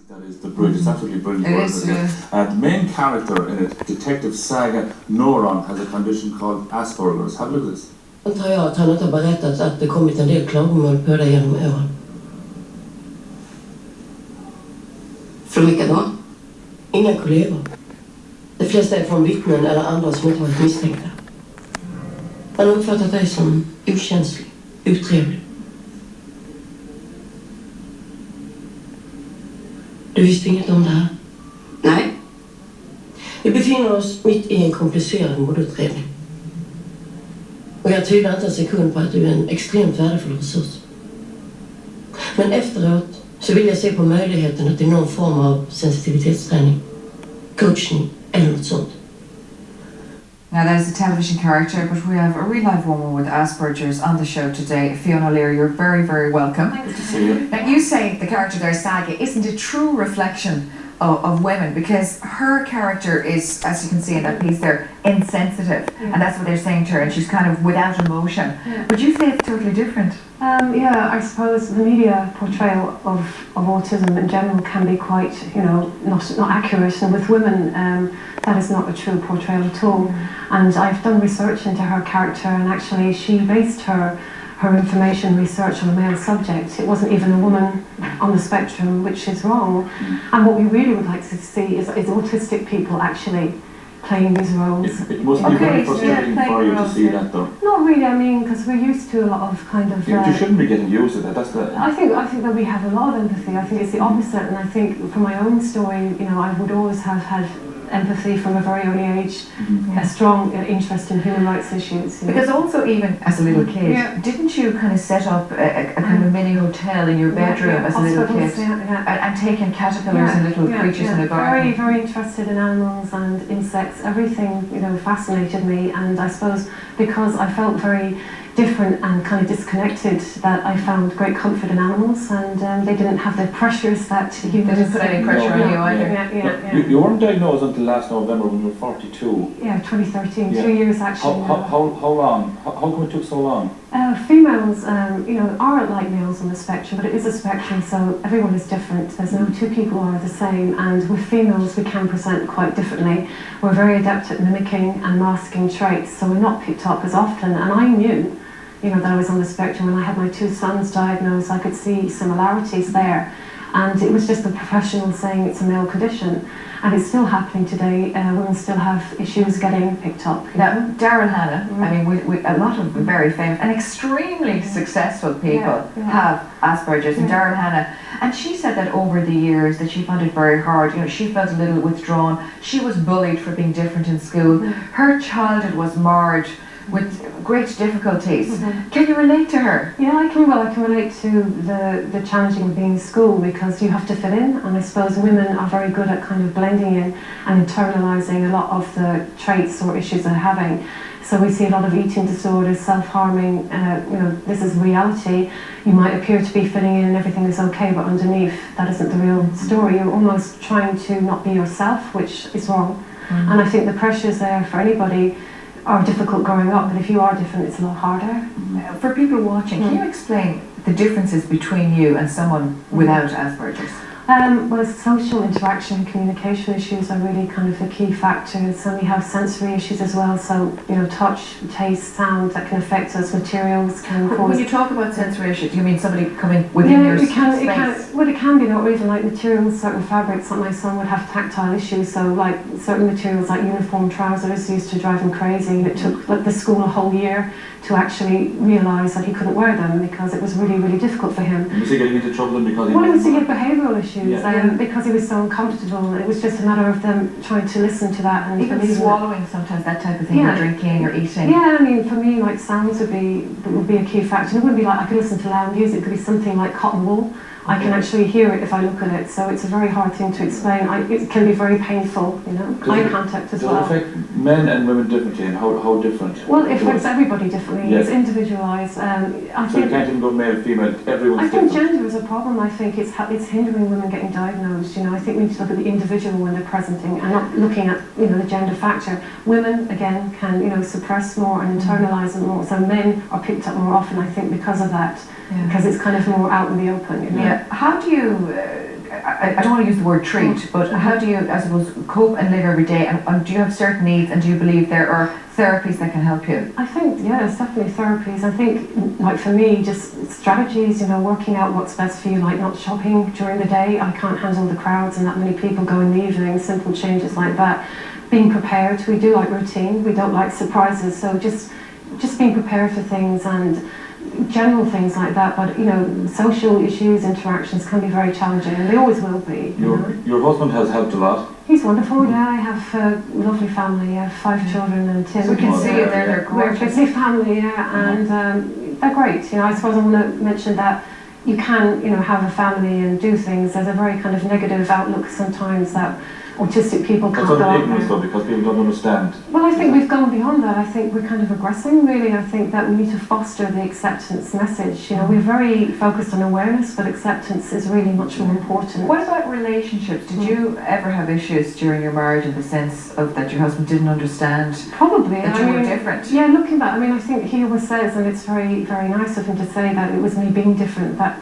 That is the bridge. It's absolutely brilliant. It is, the main character in it, Detective Saga Noron, has a condition called Asperger's. Have a look at this. Antar jag att han inte har berättat att det kommit en del klagomål på dig genom åren. Från vilka då? Inga kollegor. De flesta är från vittnen eller andra som inte varit misstänkta. Han har uppfattat dig som okänslig, otrevlig. Du visste inget om det här? Nej. Vi befinner oss mitt i en komplicerad mordutredning. Och jag tvivlar inte en sekund på att du är en extremt värdefull resurs. Men efteråt så vill jag se på möjligheten att i någon form av sensitivitetsträning, coachning eller något sånt. Now that is a television character, but we have a real life woman with Asperger's on the show today. Fiona O'Leary, you're very, very welcome. Good to see you. Now you say the character there, Saga, isn't a true reflection of women, because her character is, as you can see in that piece there, insensitive, and that's what they're saying to her, and she's kind of without emotion. Would you say it's totally different? Yeah, I suppose the media portrayal of autism in general can be quite, not accurate, and with women that is not a true portrayal at all. And I've done research into her character, and actually she based her information research on a male subject. It wasn't even a woman on the spectrum, which is wrong. And what we really would like to see is autistic people actually playing these roles. It must be very frustrating for you to see that, though. Not really, I mean, because we're used to a lot of kind of... you shouldn't be getting used to that, that's the... I think that we have a lot of empathy. I think it's the opposite, and I think for my own story, I would always have had empathy from a very early age, a strong interest in human rights issues. Because also, even as a little kid, didn't you kind of set up a kind of mini hotel in your bedroom as a little kid, and taking caterpillars and little creatures in the garden? Very, very interested in animals and insects. Everything, fascinated me, and I suppose because I felt very different and kind of disconnected, that I found great comfort in animals, and they didn't have the pressures that humans... They didn't put any pressure on you either. You weren't diagnosed until last November when you were 42. Yeah, 2013, 3 years actually. How long? How come it took so long? Females, are like males on the spectrum, but it is a spectrum, so everyone is different. There's no two people are the same, and with females we can present quite differently. We're very adept at mimicking and masking traits, so we're not picked up as often, and I knew that I was on the spectrum. When I had my 2 sons diagnosed, I could see similarities there, and it was just the professionals saying it's a male condition, and it's still happening today. Women still have issues getting picked up. Now, Daryl Hannah, I mean, we a lot of very famous and extremely successful people have Asperger's, and Daryl Hannah, and she said that over the years that she found it very hard. She felt a little withdrawn. She was bullied for being different in school. Her childhood was marred with great difficulties. Can you relate to her? Yeah, I can relate to the challenging of being in school, because you have to fit in, and I suppose women are very good at kind of blending in and internalising a lot of the traits or issues they're having. So we see a lot of eating disorders, self-harming, this is reality. You might appear to be fitting in and everything is okay, but underneath that isn't the real story. You're almost trying to not be yourself, which is wrong. And I think the pressures there for anybody are difficult growing up, but if you are different, it's a lot harder. For people watching, can you explain the differences between you and someone without Asperger's? Well, social interaction and communication issues are really kind of the key factors, and we have sensory issues as well, so touch, taste, sound that can affect us, materials can cause... When you talk about sensory issues, do you mean somebody coming within your space? Well, it can be, not even like materials, certain fabrics. Like my son would have tactile issues, so like certain materials like uniform trousers used to drive him crazy. It took the school a whole year to actually realise that he couldn't wear them, because it was really, really difficult for him. Was he getting into trouble because he... Well, it was to get behavioural issues, because he was so uncomfortable. It was just a matter of them trying to listen to that and even swallowing sometimes, that type of thing, or drinking or eating. Yeah, I mean, for me, like sounds would be a key factor. It wouldn't be like I could listen to loud music. It could be something like cotton wool. I can actually hear it if I look at it, so it's a very hard thing to explain. It can be very painful, eye contact as well. Does it affect men and women differently, and how different? Well, it affects everybody differently. It's individualised. So you can't even go male, female, everyone's different. I think gender is a problem. I think it's hindering women getting diagnosed. I think we need to look at the individual when they're presenting, and not looking at the gender factor. Women, again, can suppress more and internalise them more, so men are picked up more often, I think, because of that. Because it's kind of more out in the open. How do you I don't want to use the word treat, but how do you, I suppose, cope and live every day? And do you have certain needs, and do you believe there are therapies that can help you? I think, yeah, there's definitely therapies. I think, like for me, just strategies, you know, working out what's best for you, like not shopping during the day. I can't handle the crowds and that many people go in the evening, simple changes like that. Being prepared, we do like routine, we don't like surprises, so just being prepared for things and general things like that, but you know, social issues, interactions can be very challenging, and they always will be. Your husband has helped a lot. He's wonderful, yeah. I have a lovely family. I have 5 children and Tim. So we can see it there, they're We're a gorgeous. busy family, yeah, and they're great. You know, I suppose I want to mention that you can, you know, have a family and do things. There's a very kind of negative outlook sometimes that autistic people can't That's go out ignorance there. though, because people don't understand. Well, I think we've gone beyond that. I think we're kind of regressing, really. I think that we need to foster the acceptance message. You know, we're very focused on awareness, but acceptance is really much more important. What about relationships? Did you ever have issues during your marriage in the sense of that your husband didn't understand Probably. that you were different? Yeah, looking back, I mean, I think he always says, and it's very, very nice of him to say that it was me being different that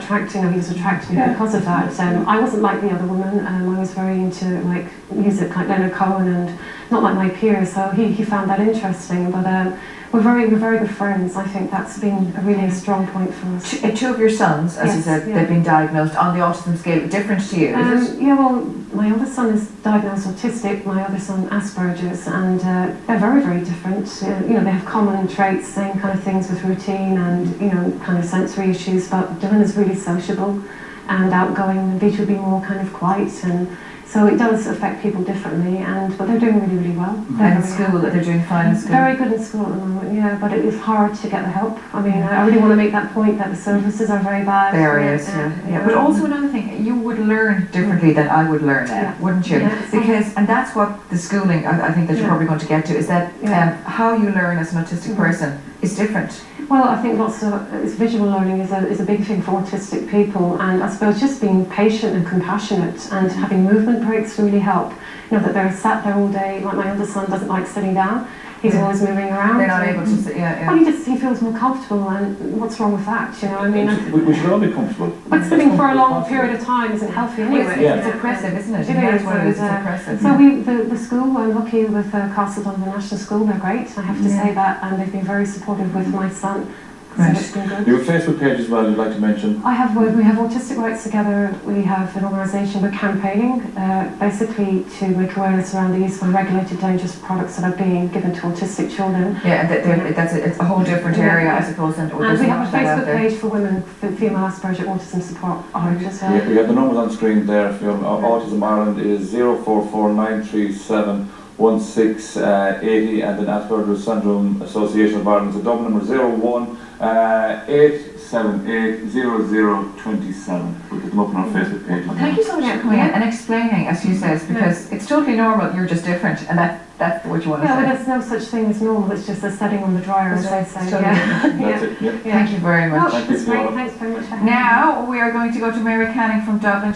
attracted, you know, he was attracted me because of that. I wasn't like the other woman. I was very into like music, like Leonard Cohen, and not like my peers. So he found that interesting. But we're very good friends. I think that's been a really strong point for us. Two of your sons, as you said, they've been diagnosed on the autism scale, different to you, is it? Yeah, well, my oldest son is diagnosed autistic, my other son Asperger's, and they're very, very different. You know, they have common traits, same kind of things with routine and, you know, kind of sensory issues, but Dylan is really sociable and outgoing, and Beach would be more kind of quiet, and so it does affect people differently, but they're doing really, really well. And in school, they're doing fine in school? Very good in school at the moment, yeah, but it is hard to get the help. I mean, I really want to make that point that the services are very bad. There is, yeah. But also another thing, you would learn differently than I would learn now, wouldn't you? Yeah. Because, and that's what the schooling, I think that you're probably going to get to, is that how you learn as an autistic person is different. Well, I think visual learning is a big thing for autistic people, and I suppose just being patient and compassionate and having movement breaks really help. You know, that they're sat there all day, like my eldest son doesn't like sitting down. He's always moving around. They're not able to sit, Well, he feels more comfortable, and what's wrong with that, you know? I mean, We should all be comfortable. but sitting for a long period of time isn't healthy anyway. It's oppressive, isn't it? That's what it is, it's oppressive. So the school, I'm lucky with Castle Donovan National School, they're great, I have to say that, and they've been very supportive with my son. Right. So it's been good. Your Facebook page as well, you'd like to mention? We have Autistic Rights Together. We have an organisation, we're campaigning basically to make awareness around the use of unregulated dangerous products that are being given to autistic children. Yeah, it's a whole different area, I suppose. And we have a Facebook page for women, for female Asperger Autism Support Ireland as well. Yeah, we have the numbers on screen there. Autism Ireland is 044937 1680, and then Asperger's Syndrome Association of Ireland is a Dublin number 01 878 0027. We'll put them up on our Facebook page. Well, thank you so much for coming in and explaining, as you said, because it's totally normal, you're just different, and that's what you want to say. Yeah, but there's no such thing as normal, it's just a setting on the dryer, as I say. That's it, yeah. Thank you very much. Thank you, That's great, Fiona. thanks very much for having me. Now we are going to go to Mary Canning from Dublin.